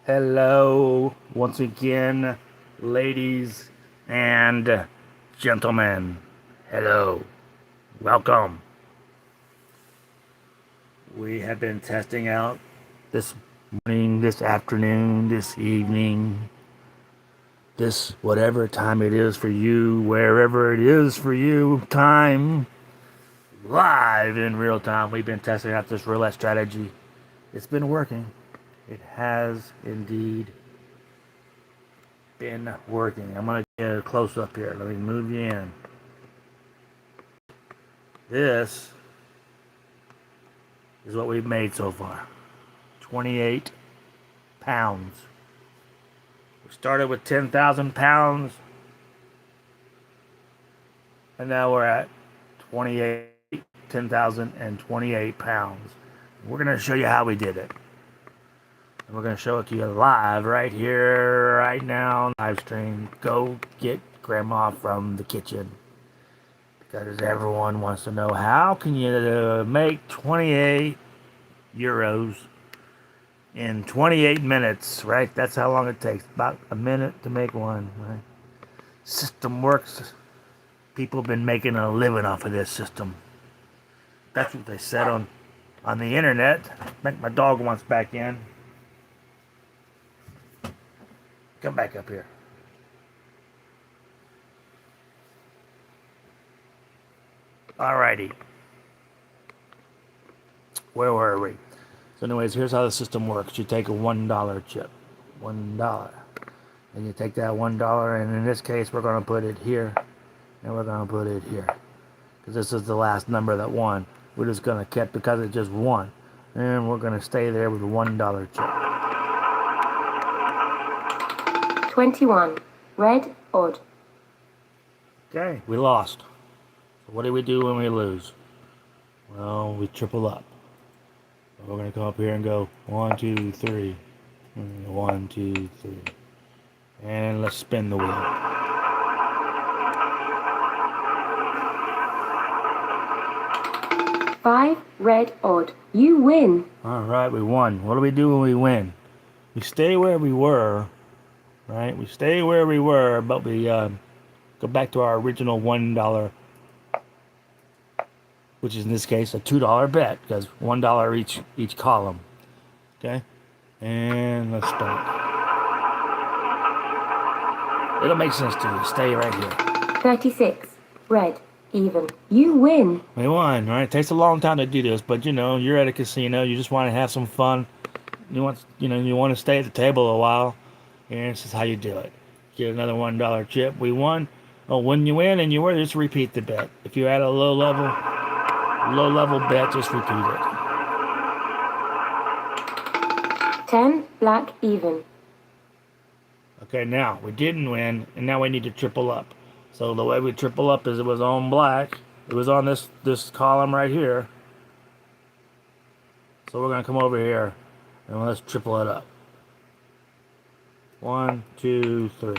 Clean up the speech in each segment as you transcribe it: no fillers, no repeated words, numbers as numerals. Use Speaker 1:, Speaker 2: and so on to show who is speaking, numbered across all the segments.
Speaker 1: Hello, once again, ladies and gentlemen. Hello, welcome. We have been testing out this morning, this afternoon, this evening, this whatever time it is for you, wherever it is for you, time, live in real time. We've been testing out this roulette strategy. It's been working. It has indeed been working. I'm going to get a close up here. Let me move you in. This is what we've made so far. 28 pounds. We started with 10,000 pounds, and now we're at 10,028 pounds. We're going to show you how we did it. And we're going to show it to you live right here, right now, live stream. Go get Grandma from the kitchen. Because everyone wants to know, how can you make 28 euros in 28 minutes, right? That's how long it takes. About a minute to make one, right? System works. People have been making a living off of this system. That's what they said on the internet. I think my dog wants back in. Come back up here. Alrighty. Where were we? So anyways, here's how the system works. You take a $1 chip. $1. And you take that $1, and in this case, we're going to put it here. And we're going to put it here. Because this is the last number that won. We're just going to keep, because it just won. And we're going to stay there with the $1 chip.
Speaker 2: 21. Red, odd.
Speaker 1: Okay, we lost. So what do we do when we lose? Well, we triple up. So we're going to come up here and go 1, 2, 3. 1, 2, 3. And let's spin the wheel.
Speaker 2: Five, red, odd. You win.
Speaker 1: Alright, we won. What do we do when we win? We stay where we were, right? We stay where we were, but we go back to our original $1, which is in this case a $2 bet, because $1 each column. Okay? And let's spin it. It'll make sense to you. Stay right here.
Speaker 2: 36. Red, even. You win.
Speaker 1: We won, right? It takes a long time to do this, but you know, you're at a casino, you just want to have some fun. You want to stay at the table a while, and this is how you do it. Get another $1 chip. We won. Oh, when you win and you win, just repeat the bet. If you're at a low level bet, just repeat it.
Speaker 2: 10, black, even.
Speaker 1: Okay, now we didn't win, and now we need to triple up. So the way we triple up is it was on black. It was on this column right here. So we're gonna come over here and let's triple it up. 1, 2, 3.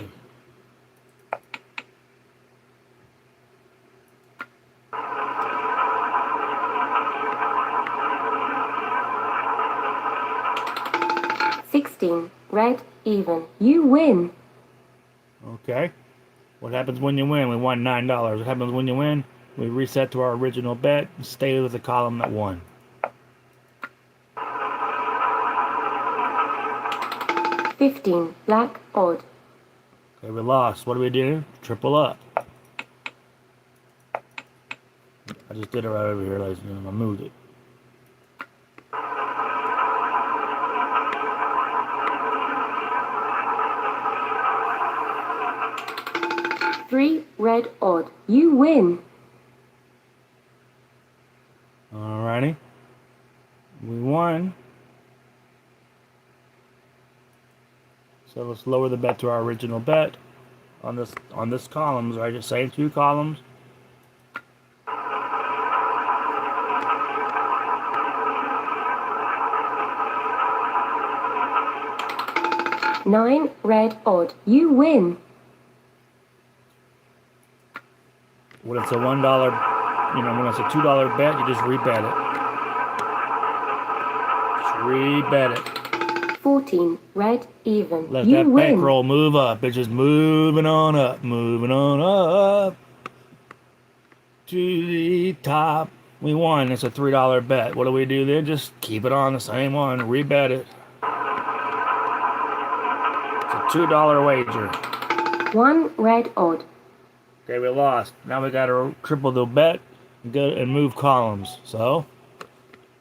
Speaker 2: Red, even. You win.
Speaker 1: Okay. What happens when you win? We won $9. What happens when you win? We reset to our original bet and stay with the column that won.
Speaker 2: 15, black, odd.
Speaker 1: Okay, we lost. What do we do? Triple up. I just did it right over here, ladies and gentlemen. I moved it.
Speaker 2: Three, red, odd. You win.
Speaker 1: Alrighty. We won. So let's lower the bet to our original bet on this columns, right? Just same two columns.
Speaker 2: Nine, red, odd. You win.
Speaker 1: When it's a $1, when it's a $2 bet, you just rebet it. Just rebet it.
Speaker 2: 14, red, even.
Speaker 1: Let
Speaker 2: You
Speaker 1: that
Speaker 2: win.
Speaker 1: bankroll move up. It's just moving on up to the top. We won. It's a $3 bet. What do we do then? Just keep it on the same one. Rebet it. It's a $2 wager.
Speaker 2: 1 red odd.
Speaker 1: Okay, we lost. Now we gotta triple the bet and go and move columns. So,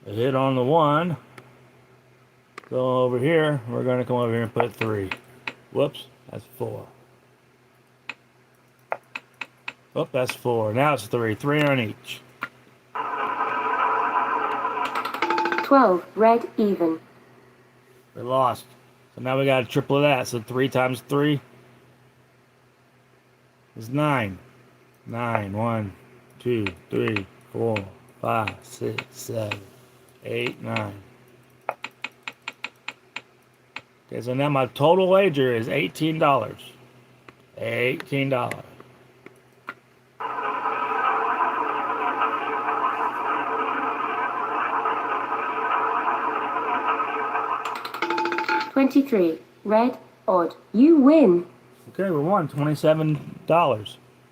Speaker 1: a hit on the 1. Go over here. We're gonna come over here and put 3. Whoops, that's 4. Oh, that's 4. Now it's 3. 3 on each.
Speaker 2: 12, red, even.
Speaker 1: We lost. So now we got to triple that. So 3 times 3 is 9. 9. 1, 2, 3, 4, 5, 6, 7, 8, 9. Okay, so now my total wager is $18. $18.
Speaker 2: 23, red, odd. You win.
Speaker 1: Okay, we won $27.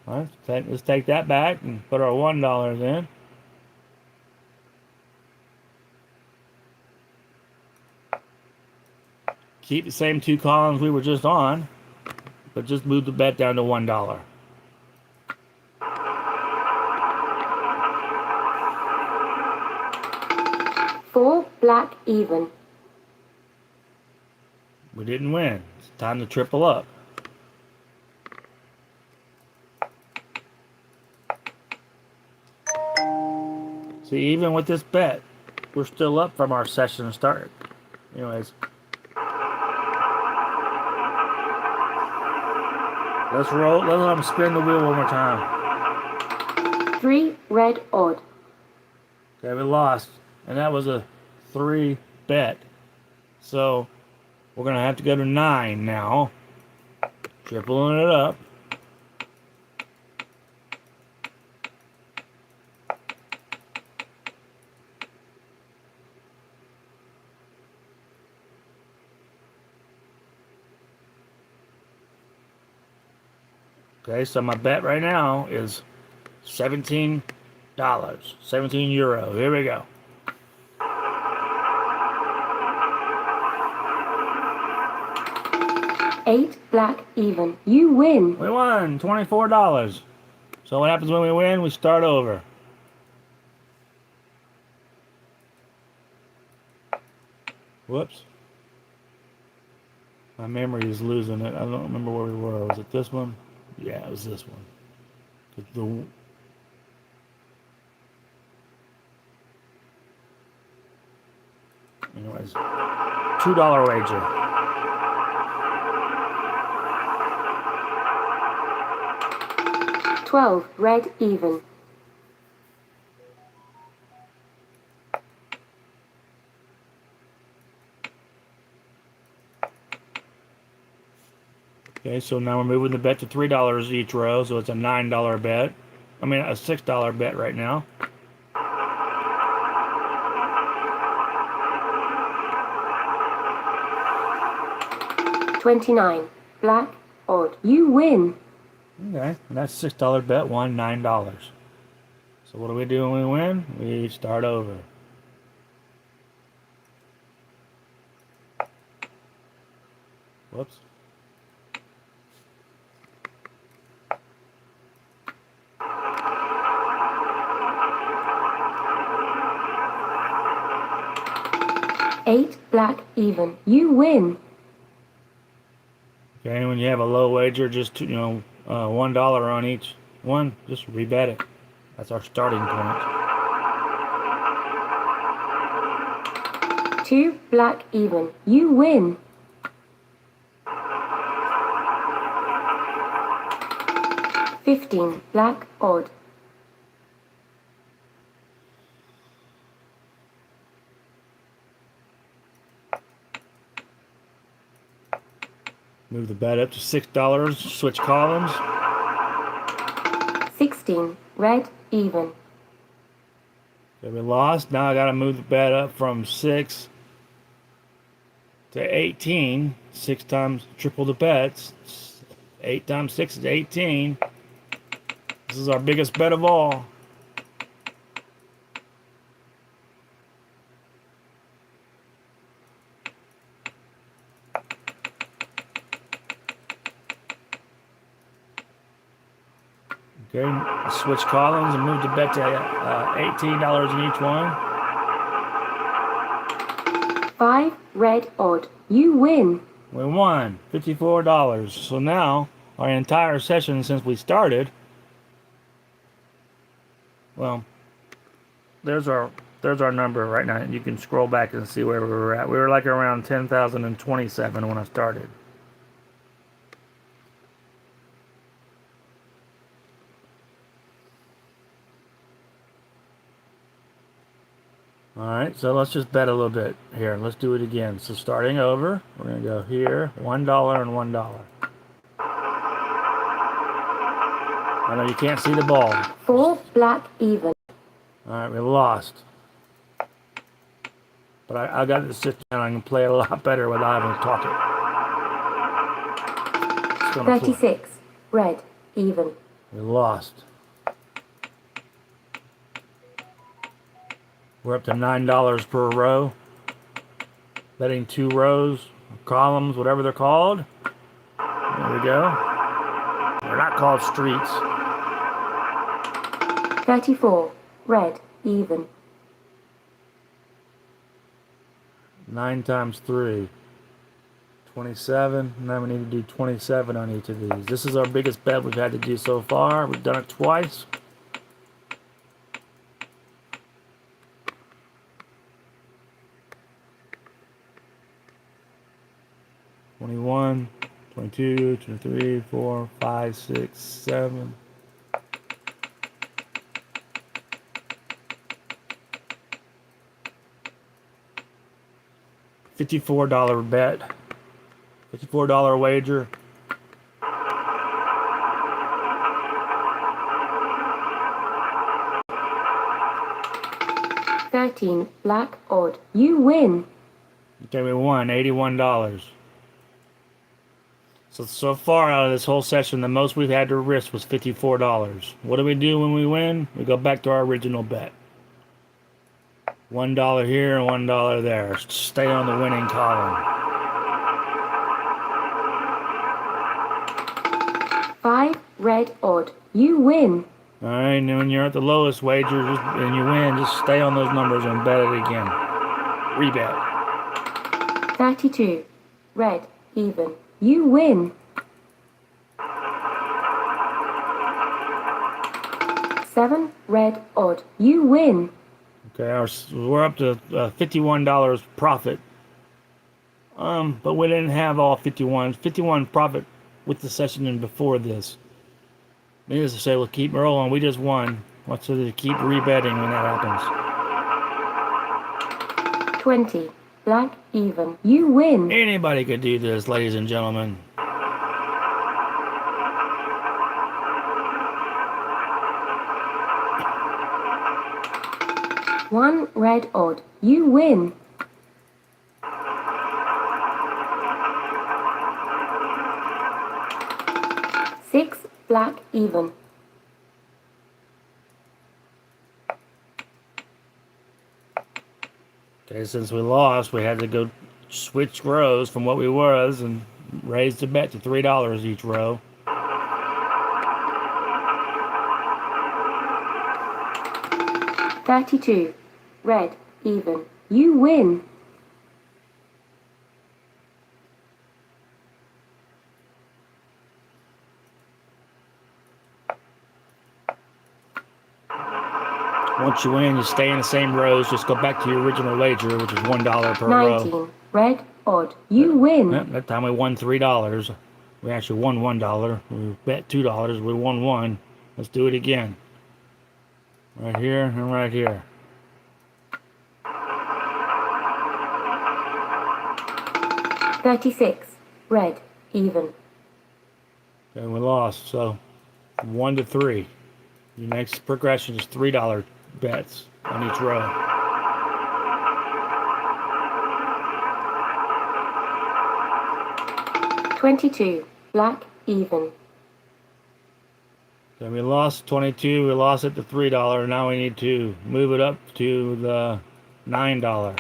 Speaker 1: All right, let's take that back and put our $1 in. Keep the same 2 columns we were just on, but just move the bet down to $1.
Speaker 2: Four, black, even.
Speaker 1: We didn't win. It's time to triple up. See, even with this bet, we're still up from our session start. Anyways. Let's roll. Let's let them spin the wheel one more time.
Speaker 2: 3, red, odd.
Speaker 1: Okay, we lost. And that was a 3 bet. So we're going to have to go to 9 now. Tripling it up. Okay, so my bet right now is $17. 17 euro. Here we go.
Speaker 2: Eight, black, even. You win.
Speaker 1: We won $24. So what happens when we win? We start over. Whoops. My memory is losing it. I don't remember where we were. Was it this one? Yeah, it was this one. Anyways, $2 wager.
Speaker 2: $12, red, even.
Speaker 1: Okay, so now we're moving the bet to $3 each row, so it's a $9 bet. I mean, a $6 bet right now.
Speaker 2: $29, black, odd. You win.
Speaker 1: Okay, and that's $6 bet, won $9. So what do we do when we win? We start over. Whoops.
Speaker 2: Eight, black, even. You win.
Speaker 1: Okay, when you have a low wager, just $1 on each one, just rebet it. That's our starting point.
Speaker 2: 2, black, even. You win. $15, black, odd.
Speaker 1: Move the bet up to $6, switch columns.
Speaker 2: 16, red, even.
Speaker 1: Okay, we lost. Now I gotta move the bet up from 6 to 18. 6 times triple the bets. 8 times 6 is 18. This is our biggest bet of all. Okay, switch columns and move the bet to $18 in each one.
Speaker 2: 5 red odd. You win.
Speaker 1: We won $54. So now our entire session since we started, well, there's our number right now. You can scroll back and see where we were at. We were like around 10,027 when I started. Alright, so let's just bet a little bit here. Let's do it again. So starting over, we're going to go here, $1 and $1. I know you can't see the ball.
Speaker 2: 4 black even.
Speaker 1: Alright, we lost. But I got to sit down. I can play a lot better without having to talk it.
Speaker 2: 36 red even.
Speaker 1: We lost. We're up to $9 per row. Betting 2 rows, columns, whatever they're called. There we go. They're not called streets.
Speaker 2: 34 red even.
Speaker 1: 9 times 3. 27. Now we need to do 27 on each of these. This is our biggest bet we've had to do so far. We've done it twice. $21, $22, $23, $4, $5, $6, $7. $54 bet. $54 wager.
Speaker 2: $13 black odd. You win.
Speaker 1: Okay, we won $81. So far out of this whole session, the most we've had to risk was $54. What do we do when we win? We go back to our original bet. $1 here and $1 there. Stay on the winning column.
Speaker 2: 5 red odd. You win.
Speaker 1: Alright, and when you're at the lowest wager and you win, just stay on those numbers and bet it again. Rebet.
Speaker 2: 32 red even. You win. 7 red odd. You win.
Speaker 1: Okay, we're up to $51 profit. But we didn't have all 51 profit with the session and before this. Needless to say, we'll keep rolling. We just won. Let's keep rebetting when that happens.
Speaker 2: 20 black even. You win.
Speaker 1: Anybody could do this, ladies and gentlemen.
Speaker 2: One red odd. You win. 6 black even.
Speaker 1: Okay, since we lost, we had to go switch rows from what we was and raise the bet to $3 each row.
Speaker 2: $32 red even. You win.
Speaker 1: Once you win, you stay in the same rows. Just go back to your original wager, which is $1 per row.
Speaker 2: 19 red odd. You win.
Speaker 1: That time we won $3. We actually won $1. We bet $2. We won $1. Let's do it again. Right here and right here.
Speaker 2: $36 red even.
Speaker 1: Okay, we lost. So 1 to 3. Your next progression is $3 bets on each row.
Speaker 2: 22. Black, even.
Speaker 1: So we lost 22, we lost it to $3. Now we need to move it up to the $9.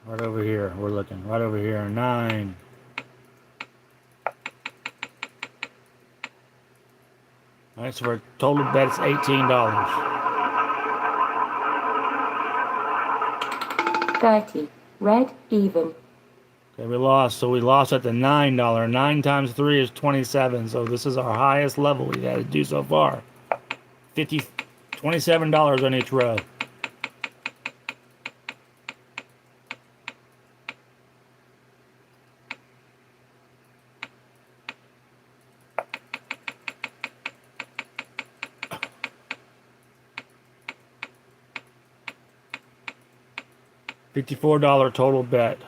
Speaker 1: Right over here, we're looking. Right over here, 9. All right, so our total bet is $18.
Speaker 2: 30. Red, even.
Speaker 1: Okay, we lost. So we lost at the $9. 9 times 3 is 27. So this is our highest level we've had to do so far. $27 on each row. $54 total bet.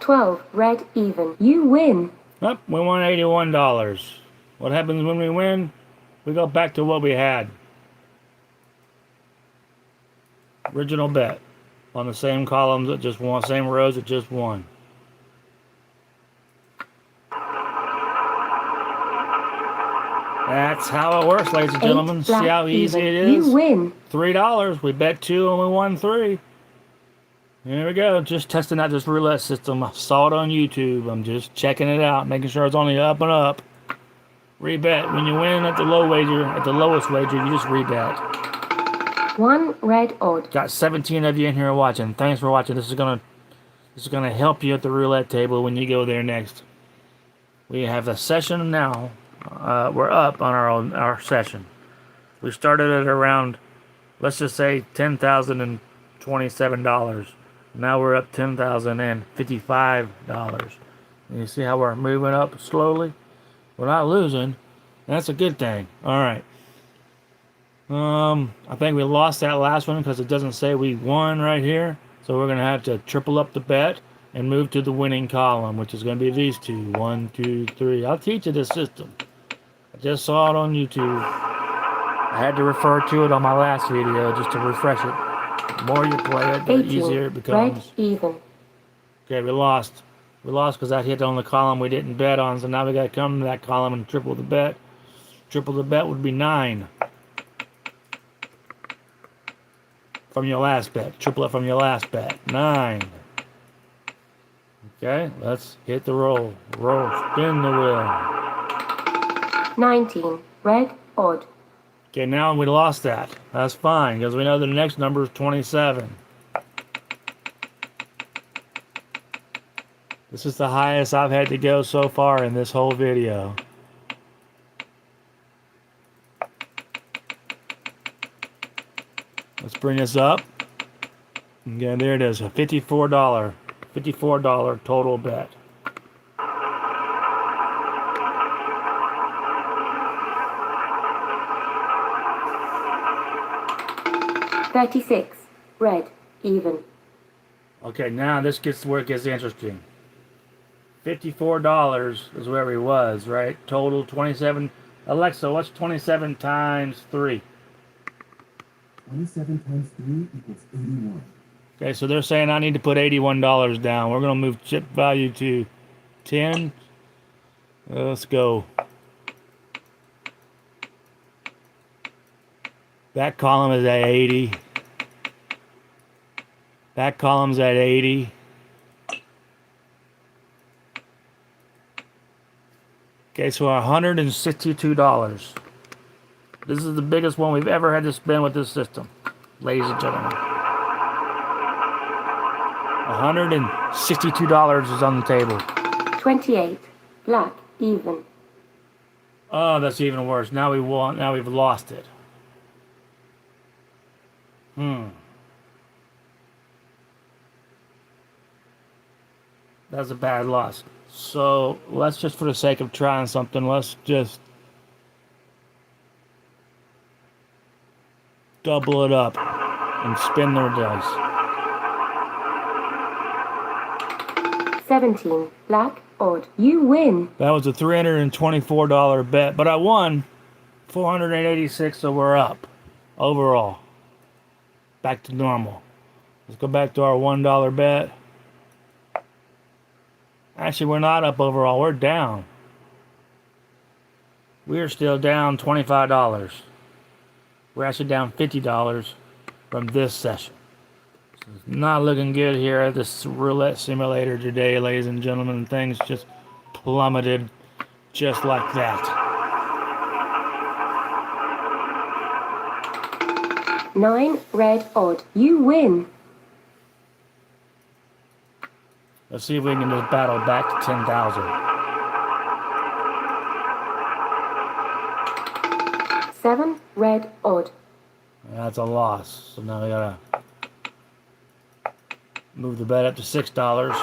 Speaker 2: 12. Red, even. You win.
Speaker 1: Up, we won $81. What happens when we win? We go back to what we had. Original bet. On the same columns that just won, same rows that just won. That's how it works, ladies and gentlemen. See how easy it is?
Speaker 2: You win.
Speaker 1: $3. We bet 2 and we won 3. There we go. Just testing out this roulette system. I saw it on YouTube. I'm just checking it out, making sure it's only up and up. Rebet. When you win at the low wager, at the lowest wager, you just rebet.
Speaker 2: 1 red odd.
Speaker 1: Got 17 of you in here watching. Thanks for watching. This is gonna help you at the roulette table when you go there next. We have a session now. We're up on our session. We started at around, let's just say, $10,027. Now we're up $10,055. You see how we're moving up slowly? We're not losing. That's a good thing. All right. I think we lost that last one because it doesn't say we won right here. So we're going to have to triple up the bet and move to the winning column, which is going to be these two. 1, 2, 3. I'll teach you this system. I just saw it on YouTube. I had to refer to it on my last video just to refresh it. The more you play it, the
Speaker 2: 18.
Speaker 1: easier it becomes.
Speaker 2: Red, even.
Speaker 1: Okay, we lost. We lost because that hit on the column we didn't bet on, so now we got to come to that column and triple the bet. Triple the bet would be 9. From your last bet. Triple it from your last bet. 9. Okay, let's hit the roll. Roll. Spin the wheel.
Speaker 2: 19. Red, odd.
Speaker 1: Okay, now we lost that. That's fine, because we know the next number is 27. This is the highest I've had to go so far in this whole video. Let's bring this up. Okay, there it is, a $54 total bet.
Speaker 2: $36. Red, even.
Speaker 1: Okay, now this gets where it gets interesting. $54 is where he was, right? Total 27. Alexa, what's 27 times 3?
Speaker 3: 27 times 3 equals 81.
Speaker 1: Okay, so they're saying I need to put $81 down. We're going to move chip value to 10. Let's go. That column is at 80. That column's at 80. Okay, so $162. This is the biggest one we've ever had to spend with this system, ladies and gentlemen. $162 is on the table.
Speaker 2: 28. Black, even.
Speaker 1: Oh, that's even worse. Now we won. Now we've lost it. That's a bad loss. So let's just, for the sake of trying something, let's just double it up and spin the dice.
Speaker 2: 17. Black, odd. You win.
Speaker 1: That was a $324 bet, but I won $486, so we're up overall. back to normal. Let's go back to our $1 bet. Actually, we're not up overall. We're down. We're still down $25. We're actually down $50 from this session. So it's not looking good here at this roulette simulator today, ladies and gentlemen. Things just plummeted just like that.
Speaker 2: 9 red odd. You win.
Speaker 1: Let's see if we can just battle back to 10,000.
Speaker 2: 7 red odd.
Speaker 1: That's a loss. So now we gotta move the bet up to $6.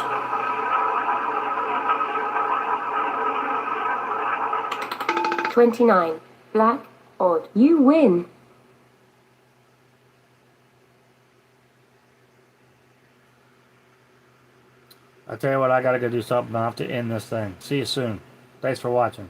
Speaker 2: 29 black odd. You win.
Speaker 1: I tell you what, I gotta go do something. I have to end this thing. See you soon. Thanks for watching.